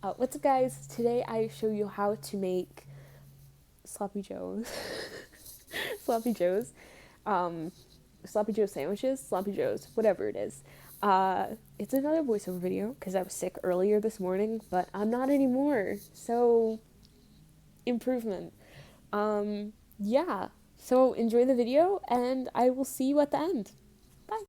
What's up, guys? Today I show you how to make sloppy joes. sloppy joes. Sloppy joe sandwiches, sloppy joes, whatever it is. It's another voiceover video because I was sick earlier this morning, but I'm not anymore. So, improvement. Yeah. So enjoy the video and I will see you at the end. Bye.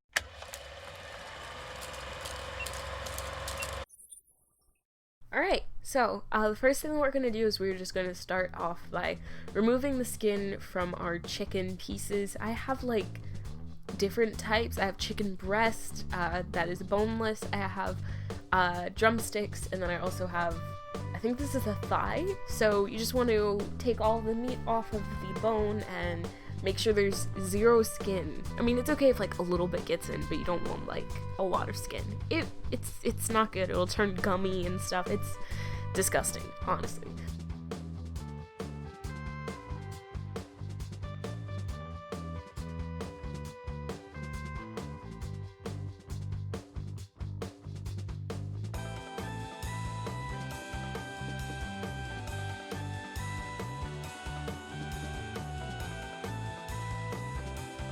Alright, so the first thing we're going to do is we're just going to start off by removing the skin from our chicken pieces. I have like different types. I have chicken breast that is boneless. I have drumsticks, and then I also have, I think this is a thigh. So you just want to take all the meat off of the bone and make sure there's zero skin. I mean, it's okay if like a little bit gets in, but you don't want like a lot of skin. It's not good. It'll turn gummy and stuff. It's disgusting, honestly.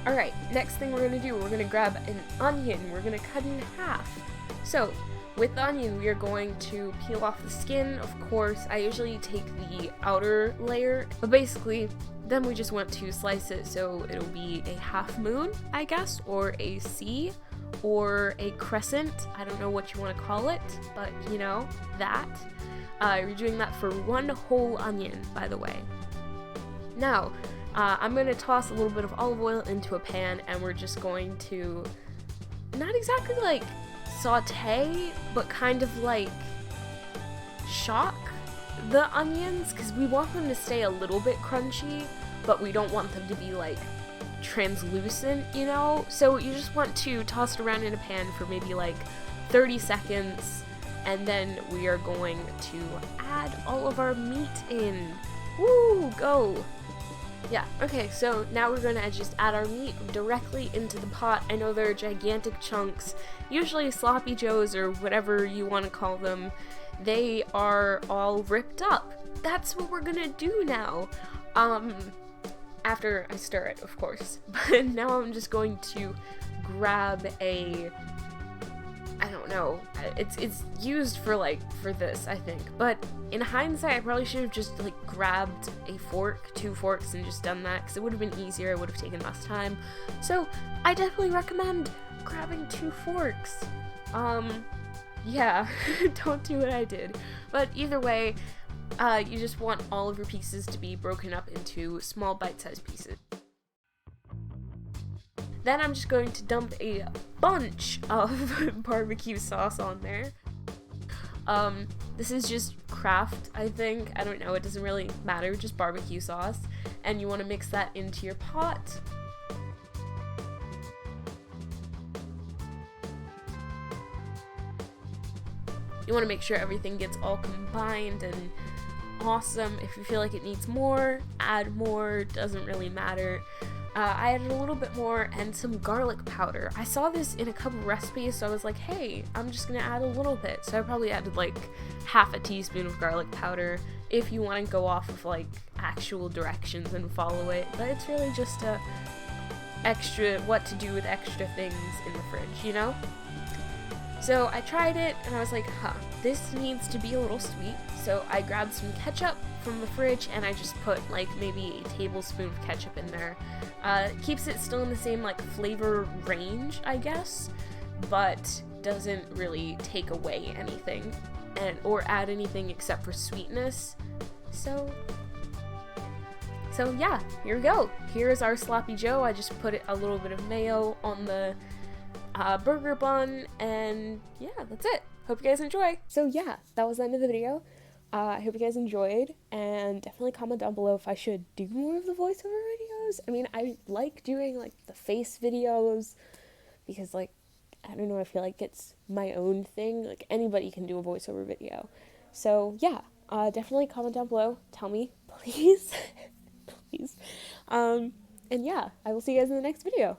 Alright, next thing we're going to do, we're going to grab an onion, we're going to cut in half. So, with the onion, we are going to peel off the skin, of course. I usually take the outer layer, but basically, then we just want to slice it so it'll be a half moon, I guess, or a C, or a crescent. I don't know what you want to call it, but you know, that. You're doing that for one whole onion, by the way. Now, I'm going to toss a little bit of olive oil into a pan, and we're just going to, not exactly like saute, but kind of like shock the onions, because we want them to stay a little bit crunchy, but we don't want them to be like translucent, you know? So you just want to toss it around in a pan for maybe like 30 seconds, and then we are going to add all of our meat in. Woo, go! Yeah, okay, so now we're gonna just add our meat directly into the pot. I know they're gigantic chunks, usually sloppy joes or whatever you want to call them. They are all ripped up. That's what we're gonna do now. After I stir it, of course. But now I'm just going to grab a, I don't know, it's used for this, I think, but in hindsight I probably should have just like grabbed a fork, 2 forks, and just done that, because it would have been easier, it would have taken less time. So I definitely recommend grabbing 2 forks. Yeah, don't do what I did. But either way, you just want all of your pieces to be broken up into small bite-sized pieces. Then I'm just going to dump a bunch of barbecue sauce on there. This is just Kraft, I think. I don't know, it doesn't really matter, just barbecue sauce. And you want to mix that into your pot. You want to make sure everything gets all combined and awesome. If you feel like it needs more, add more, doesn't really matter. I added a little bit more and some garlic powder. I saw this in a couple recipes, so I was like, hey, I'm just gonna add a little bit. So I probably added like half a teaspoon of garlic powder if you want to go off of like actual directions and follow it. But it's really just extra, what to do with extra things in the fridge, you know? So I tried it and I was like, this needs to be a little sweet. So I grabbed some ketchup from the fridge and I just put like maybe a tablespoon of ketchup in there. It keeps it still in the same like flavor range, I guess, but doesn't really take away anything or add anything except for sweetness. So yeah, here we go. Here's our sloppy joe. I just put a little bit of mayo on the burger bun, and yeah, that's it. Hope you guys enjoy. So yeah, that was the end of the video. I hope you guys enjoyed, and definitely comment down below if I should do more of the voiceover videos. I mean, I like doing like the face videos because like, I don't know, I feel like it's my own thing. Like anybody can do a voiceover video. So yeah, definitely comment down below. Tell me, please. Please. And yeah, I will see you guys in the next video.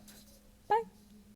Bye.